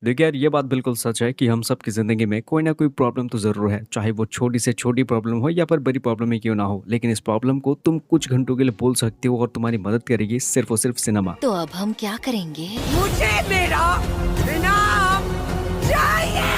देखिए यार, ये बात बिल्कुल सच है कि हम सब की ज़िंदगी में कोई ना कोई प्रॉब्लम तो ज़रूर है, चाहे वो छोटी से छोटी प्रॉब्लम हो या फिर बड़ी प्रॉब्लम ही क्यों ना हो। लेकिन इस प्रॉब्लम को तुम कुछ घंटों के लिए भूल सकते हो और तुम्हारी मदद करेगी सिर्फ़ और सिर्फ़ सिनेमा। तो अब हम क्या करेंगे? मुझे मेरा इनाम चाहिए।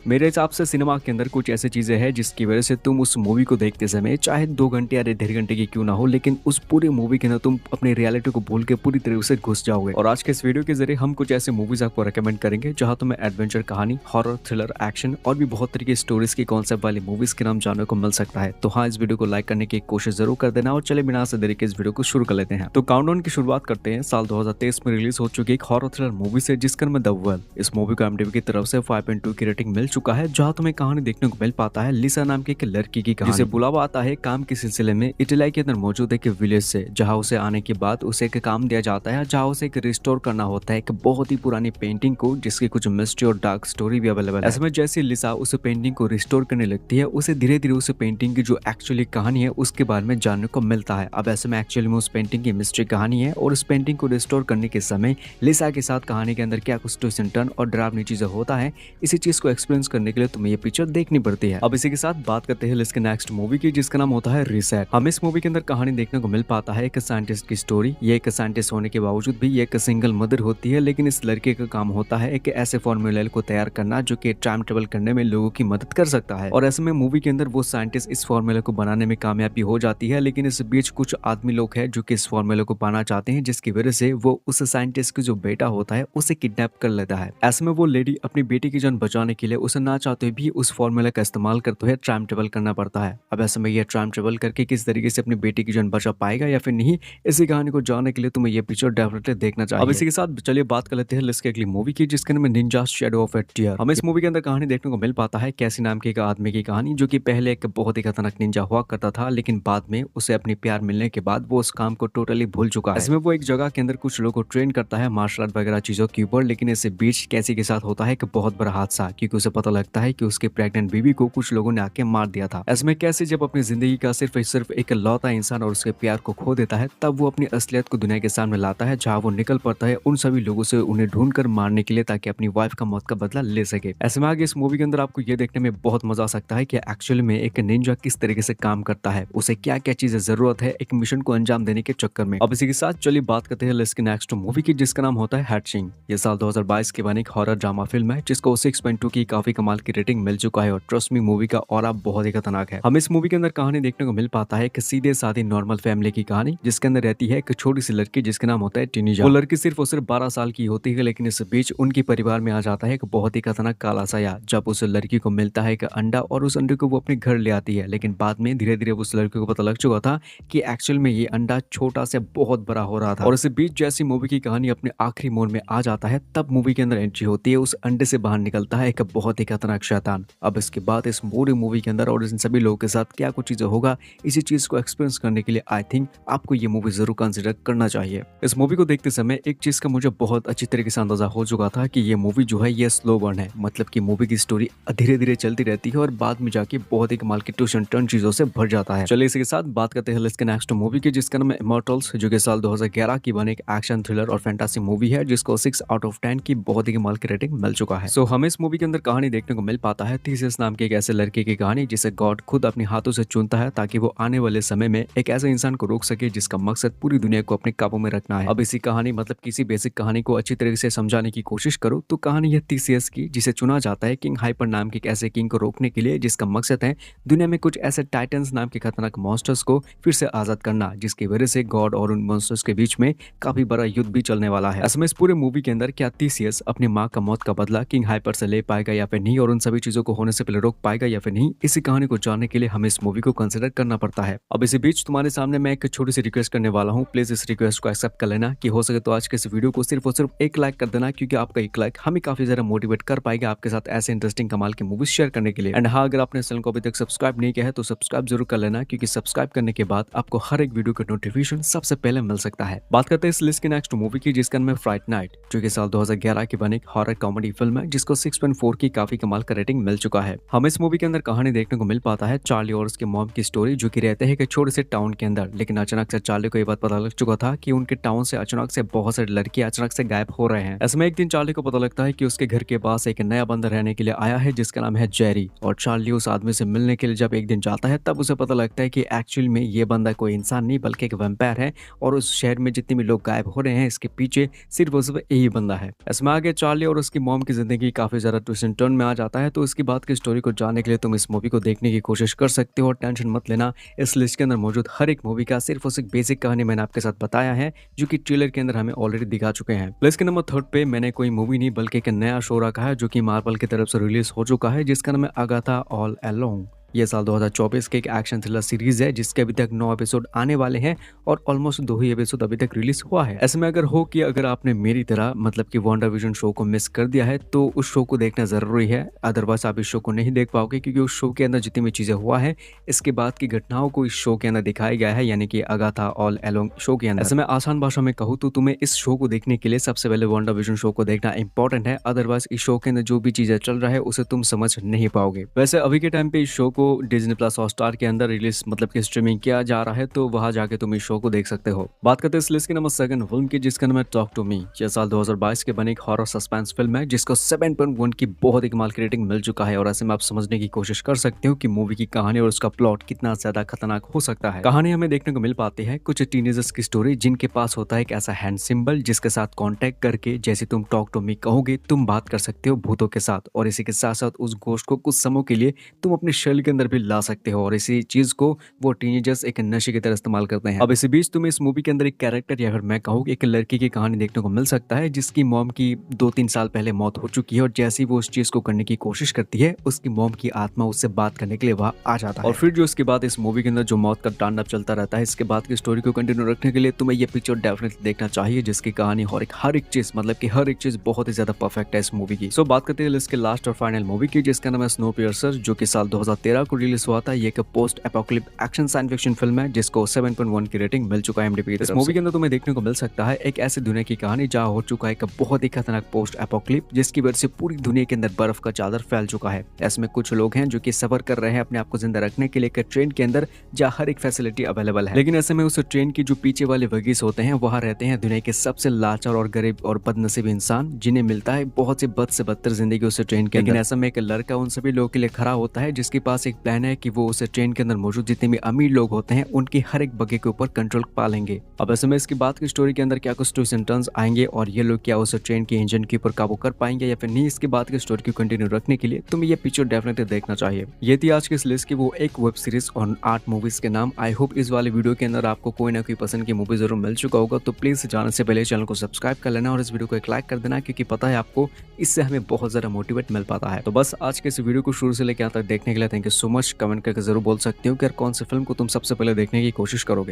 मेरे हिसाब से सिनेमा के अंदर कुछ ऐसी चीज़ें हैं जिसकी वजह से तुम उस मूवी को देखते समय चाहे 2 घंटे या 1.5 घंटे की क्यों ना हो, लेकिन उस पूरी मूवी के अंदर तुम अपनी रियलिटी को भूल के पूरी तरह से घुस जाओगे। और आज के इस वीडियो के जरिए हम कुछ ऐसे मूवीज आपको रेकमेंड करेंगे जहां तुम्हें एडवेंचर कहानी, हॉरर, थ्रिलर, एक्शन और भी बहुत तरीके स्टोरीज की कॉन्सेप्ट वाली मूवीज के नाम जानने को मिल सकता है। तो हाँ, इस वीडियो को लाइक करने की कोशिश जरूर कर देना और चले बिना से देरी के इस वीडियो को शुरू कर लेते हैं। तो काउंटडाउन की शुरुआत करते हैं साल 2023 में रिलीज हो चुकी एक हॉरर थ्रिलर मूवी से जिसका नाम है द वेल। इस मूवी को IMDb की तरफ से 5.2 की रेटिंग मिल चुका है, जहां तुम्हें कहानी देखने को मिल पाता है लिसा नाम की एक लड़की की कहानी, जिसे बुलावा आता है काम के सिलसिले में इटली के अंदर मौजूद एक विलेज से, जहां उसे आने के बाद उसे एक काम दिया जाता है जहां उसे एक रिस्टोर करना होता है एक बहुत ही पुरानी पेंटिंग को जिसकी कुछ मिस्ट्री और डार्क स्टोरी भी अवेलेबल है। ऐसे में जैसे लिसा उस पेंटिंग को रिस्टोर करने लगती है, उसे धीरे धीरे उस पेंटिंग की जो एक्चुअली कहानी है उसके बारे में जानने को मिलता है। अब ऐसे में एक्चुअली में उस पेंटिंग की मिस्ट्री कहानी है और उस पेंटिंग को रिस्टोर करने के समय लिसा के साथ कहानी के अंदर क्या कुछ ट्विस्ट एंड टर्न और डरावनी चीजें होता है, इसी चीज को एक्सपीरियंस करने के लिए तुम्हें ये पिक्चर देखनी पड़ती है। अब इसी के साथ बात करते हैं इसके नेक्स्ट मूवी की जिसका नाम होता है रीसेट। हम इस मूवी के अंदर कहानी देखने को मिल पाता है एक साइंटिस्ट की स्टोरी। ये एक साइंटिस्ट होने के बावजूद भी ये एक सिंगल मदर होती है, लेकिन इस लड़के का काम होता है एक ऐसे फॉर्मूला को तैयार करना जो कि टाइम ट्रेवल करने में लोगों की मदद कर सकता है। और ऐसे में मूवी के अंदर वो साइंटिस्ट इस फॉर्मूला को बनाने में कामयाबी हो जाती है, लेकिन इस बीच कुछ आदमी लोग हैं जो कि इस फॉर्मूला को पाना चाहते हैं, जिसकी वजह से वो उस साइंटिस्ट की जो बेटा होता है उसे किडनैप कर लेता है। ऐसे में वो लेडी अपनी बेटी की जान बचाने के लिए उसे ना चाहते भी उस फॉर्मूला का इस्तेमाल करते हुए टाइम ट्रेवल करना पड़ता है। अब ऐसे में ये टाइम ट्रेवल करके किस तरीके से अपनी बेटी की जान बचा पाएगा या फिर नहीं, इसी कहानी को जानने के लिए तुम्हें ये पिक्चर डेफिनेटली देखना चाहिए। अब इसी के साथ चलिए बात कर लेते हैं इसके अगली मूवी की जिसके नाम है ninja shadow of a tear. हमें इस मूवी के अंदर कहानी देखने को मिल पाता है कैसी नाम के एक आदमी की कहानी, जो कि पहले एक बहुत ही खतरनाक निंजा हुआ करता था, लेकिन बाद में उसे अपनी प्यार मिलने के बाद वो उस काम को टोटली भूल चुका है। इसमें वो एक जगह के अंदर कुछ लोगों को ट्रेन करता है मार्शल आर्ट वगैरह चीजों के ऊपर, लेकिन इससे बीच कैसी के साथ होता है एक बहुत बड़ा हादसा, क्योंकि उसे पता लगता है कि उसके प्रेग्नेंट बीवी को कुछ लोगों ने आके मार दिया था। ऐसे में कैसे जब अपनी जिंदगी का सिर्फ एक लौता इंसान और उसके प्यार को खो देता है, तब वो अपनी असलियत को दुनिया के सामने लाता है, जहाँ वो निकल पड़ता है उन सभी लोगों से उन्हें ढूंढ कर मारने के लिए, ताकि अपनी वाइफ का मौत का बदला ले सके। ऐसे में आगे इस मूवी के अंदर आपको ये देखने में बहुत मजा आ सकता है कि एक्चुअली में एक निंजा किस तरीके से काम करता है, उसे क्या क्या चीजें जरूरत है एक मिशन को अंजाम देने के चक्कर में। अब इसी के साथ चलिए बात करते हैं इसकी नेक्स्ट मूवी की जिसका नाम होता है हैचिंग। ये साल 2022 की बनी एक हॉरर ड्रामा फिल्म है जिसको 6.2 की काफी कमाल की रेटिंग मिल चुका है और ट्रस्ट मी मूवी का ऑरा बहुत ही खतरनाक है। हम इस मूवी के अंदर कहानी देखने को मिल पाता है एक सीधे साधी नॉर्मल फैमिली की कहानी, जिसके अंदर रहती है एक छोटी सी लड़की जिसका नाम होता है टिनिजा। वो लड़की सिर्फ और सिर्फ 12 साल की होती है, लेकिन इस बीच उनके परिवार में आ जाता है एक बहुत ही खतरनाक काला साया, जब उस लड़की को मिलता है एक अंडा और उस अंडे को वो अपने घर ले आती है। लेकिन बाद में धीरे धीरे उस लड़की को पता लग चुका था कि एक्चुअल में ये अंडा छोटा से बहुत बड़ा हो रहा था। और इस बीच जैसी मूवी की कहानी अपने आखिरी मोड़ में आ जाता है, तब मूवी के अंदर एंट्री होती है, उस अंडे से बाहर निकलता है एक बहुत ही खतरनाक शैतान। अब इसके बाद इस पूरी मूवी के अंदर और इन सभी लोगों के साथ क्या कुछ चीजें होगा, इसी चीज को एक्सपीरियंस करने के लिए आई थिंक आपको ये मूवी जरूर कंसिडर करना चाहिए। इस मूवी को देखते समय एक चीज का मुझे बहुत अच्छी तरीके से अंदाजा हो चुका था कि ये मूवी जो है ये स्लो बर्न है, मतलब कि मूवी की स्टोरी धीरे धीरे चलती रहती है और बाद में जाके बहुत ही कमाल की ट्विस्ट एंड टर्न चीजों से भर जाता है। चलिए इसी के साथ बात करते हैं इसके नेक्स्ट मूवी की जिसका नाम है इमॉर्टल्स, जो कि साल 2011 की बनी एक एक्शन थ्रिलर और फैंटेसी मूवी है जिसको 6 आउट ऑफ 10 की बहुत ही कमाल की रेटिंग मिल चुका है। सो हमें इस मूवी के अंदर कहानी देखने को मिल पाता है थीसिस नाम के एक ऐसे लड़के की कहानी जिसे गॉड खुद अपने हाथों से चुनता है, ताकि वो आने वाले समय में एक ऐसे इंसान को रोक सके जिसका मकसद पूरी दुनिया को अपने काबू में रखना है। अब इसी कहानी मतलब किसी बेसिक कहानी को अच्छी तरीके से समझाने की कोशिश करो तो कहानी है थीसियस की, जिसे चुना जाता है किंग हाइपर नाम के एक ऐसे किंग को रोकने के लिए जिसका मकसद है दुनिया में कुछ ऐसे टाइटन्स नाम के खतरनाक मॉन्स्टर्स को फिर से आजाद करना, जिसकी वजह से गॉड और उन मॉन्स्टर्स के बीच में काफी बड़ा युद्ध भी चलने वाला है। असम इस पूरे मूवी के अंदर क्या थीसियस अपनी माँ का मौत का बदला किंग हाइपर से ले पाएगा या फिर नहीं, और उन सभी चीजों को होने से पहले रोक पाएगा या फिर नहीं, इसी कहानी को जानने के लिए हमें इस मूवी को कंसिडर करना पड़ता है। अब इसी बीच तुम्हारे सामने मैं एक छोटी सी रिक्वेस्ट करने वाला हूँ, प्लीज इस रिक्वेस्ट को एक्सेप्ट कर लेना कि हो सके तो आज के इस वीडियो को सिर्फ और सिर्फ एक लाइक कर देना, क्योंकि आपका एक लाइक हमें काफी ज्यादा मोटिवेट कर पाएगा आपके साथ ऐसे इंटरेस्टिंग कमाल की मूवीज शेयर करने के लिए। एंड हाँ, अगर आपने चैनल को अभी तक सब्सक्राइब नहीं किया है तो सब्सक्राइब जरूर कर लेना, क्योंकि सब्सक्राइब करने के बाद आपको हर एक वीडियो का नोटिफिकेशन सबसे पहले मिल सकता है। बात करते हैं इस लिस्ट की नेक्स्ट मूवी की जिसका नाम है फ्राइट नाइट, जो कि साल 2011 की बनी एक हॉरर कॉमेडी फिल्म है जिसको 6.4 की काफी काफी कमाल का रेटिंग मिल चुका है। हमें इस मूवी के अंदर कहानी देखने को मिल पाता है चार्ली और उसके मॉम की स्टोरी, जो कि रहते हैं एक छोटे से टाउन के अंदर। लेकिन अचानक से चार्ली को ये बात पता लग चुका था कि उनके टाउन से अचानक से बहुत सारे लड़के अचानक से गायब हो रहे हैं। ऐसे में एक दिन चार्ली को पता लगता है कि उसके घर के पास एक नया बंदा रहने के लिए आया है जिसका नाम है जेरी। और चार्ली उस आदमी से मिलने के लिए जब एक दिन जाता है तब उसे पता लगता है कि एक्चुअल में ये बंदा कोई इंसान नहीं बल्कि एक वैम्पायर है, और उस शहर में जितने भी लोग गायब हो रहे हैं इसके पीछे सिर्फ और सिर्फ यही बंदा है। इसमें आगे चार्ली और उसकी मॉम की जिंदगी काफी ज्यादा ट्विस्ट एंड टर्न में आ जाता है। तो इसकी बात की स्टोरी को जानने के लिए तुम इस मूवी को देखने की कोशिश कर सकते हो, और टेंशन मत लेना, इस लिस्ट के अंदर मौजूद हर एक मूवी का सिर्फ और सिर्फ बेसिक कहानी मैंने आपके साथ बताया है, जो कि ट्रेलर के अंदर हमें ऑलरेडी दिखा चुके हैं। लिस्ट के नंबर 3 पे मैंने कोई मूवी नहीं बल्कि एक नया शो रखा है जो कि मार्वल की तरफ से रिलीज हो चुका है, जिसका नाम है अगाथा ऑल अलोंग। ये साल 2024 के एक एक्शन थ्रिलर सीरीज है जिसके अभी तक 9 एपिसोड आने वाले हैं और ऑलमोस्ट 2 ही एपिसोड अभी तक रिलीज हुआ है। ऐसे में अगर आपने मेरी तरह मतलब कि WandaVision शो को मिस कर दिया है तो उस शो को देखना जरूरी है, अदरवाइज आप इस शो को नहीं देख पाओगे, क्योंकि उस शो के अंदर जितनी भी चीजें हुआ है इसके बाद की घटनाओं को इस शो के अंदर दिखाया गया है, यानी कि अगाथा ऑल अलोंग शो के अंदर। ऐसे में आसान भाषा में कहूँ तो तुम्हें इस शो को देखने के लिए सबसे पहले WandaVision शो को देखना इंपॉर्टेंट है, अदरवाइज इस शो के अंदर जो भी चीजें चल रहा है उसे तुम समझ नहीं पाओगे। वैसे अभी के टाइम पे इस शो को डिज्नी प्लस हॉटस्टार के अंदर रिलीज मतलब कि स्ट्रीमिंग किया जा रहा है, तो वहां जाके तुम इस शो को देख सकते हो। बात करते हैं इस लिस्ट के नंबर 2 फिल्म की, जिसका नाम है टॉक टू मी। यह साल 2022 के बने एक हॉरर सस्पेंस फिल्म है जिसको 7.1 की बहुत ही कमाल की रेटिंग मिल चुका है। और ऐसे में आप समझने की कोशिश कर सकते हो कि मूवी की कहानी और उसका प्लॉट कितना ज्यादा खतरनाक हो सकता है। कहानी हमें देखने को मिल पाती है कुछ टीनेजर्स की स्टोरी जिनके पास होता है एक ऐसा हैंड सिंबल जिसके साथ कॉन्टेक्ट करके जैसे तुम टॉक टू मी कहोगे तुम बात कर सकते हो भूतों के साथ, और इसी के साथ साथ उस घोस्ट को कुछ समय के लिए तुम अपने शरीर के अंदर भी ला सकते हो, और इसी चीज को वो टीनेजर्स एक नशे की तरह इस्तेमाल करते हैं। अब इसी बीच तुम्हें इस मूवी के अंदर एक कैरेक्टर या अगर मैं कहूँ एक लड़की की कहानी देखने को मिल सकता है जिसकी मॉम की 2-3 साल पहले मौत हो चुकी है, और जैसी वो उस चीज को करने की कोशिश करती है उसकी मॉम की आत्मा उससे बात करने के लिए वहां आ जाता है। और फिर जो उसके बाद इस मूवी के अंदर जो मौत का तांडव चलता रहता है, इसके बाद की स्टोरी को कंटिन्यू रखने के लिए तुम्हें ये पिक्चर डेफिनेटली देखना चाहिए, जिसकी कहानी और हर एक चीज मतलब कि हर एक चीज बहुत ही ज्यादा परफेक्ट है इस मूवी की। सो बात करते हैं इसके लास्ट और फाइनल मूवी की, जिसका नाम है स्नोपियर्सर, जो कि साल 2013 को रिलीज हुआ था। ये एक post apocalyptic action science fiction film है जिसको 7.1 की रेटिंग मिल चुका है IMDb। इस मूवी के अंदर तुम्हें देखने को मिल सकता है एक ऐसी दुनिया की कहानी जहां हो चुका है एक बहुत ही खतरनाक पोस्ट एपोकलिप, जिसकी वजह से पूरी दुनिया के अंदर बर्फ का चादर फैल चुका है। ऐसे में कुछ लोग हैं जो कि सफर कर रहे हैं अपने आप को जिंदा रखने के लिए एक ट्रेन के अंदर जहाँ हर एक फैसिलिटी अवेलेबल है, लेकिन ऐसे में उस ट्रेन की जो पीछे वाले वगीस होते हैं वहाँ रहते हैं दुनिया के सबसे लाचार और गरीब और बदनसीब इंसान, जिन्हें मिलता है बहुत से बद से बदतर जिंदगी उस ट्रेन के अंदर। ऐसा में एक लड़का उन सभी लोगों के लिए खड़ा होता है जिसके पास एक प्लान है कि वो उस ट्रेन के अंदर मौजूद जितने भी अमीर लोग होते हैं उनकी हर एक बगे के ऊपर कंट्रोल पा लेंगे। अब ऐसे में इसकी बात की स्टोरी के अंदर क्या कुछ ट्विस्ट एंड टर्न्स आएंगे और ये लोग क्या उस ट्रेन के इंजन के ऊपर काबू कर पाएंगे या फिर नहीं, इसके बाद की स्टोरी को कंटिन्यू रखने के लिए तुम्हें ये पिक्चर डेफिनेटली देखना चाहिए। ये थी आज की इस लिस्ट की वो एक वेब सीरीज और 8 मूवीज के नाम। आई होप इस वाले वीडियो के अंदर आपको कोई ना कोई पसंद की मूवी जरूर मिल चुका होगा, तो प्लीज जाने से पहले चैनल को सब्सक्राइब कर लेना और इस वीडियो को एक लाइक कर देना, क्योंकि पता है आपको इससे हमें बहुत ज्यादा मोटिवेट मिल पाता है। तो बस आज के इस वीडियो को शुरू से लेकर यहाँ तक देखने के लिए thank you so much. Comment करके जरूर बोल सकते हो कि यार कौन सी फिल्म को तुम सबसे पहले देखने की कोशिश करोगे।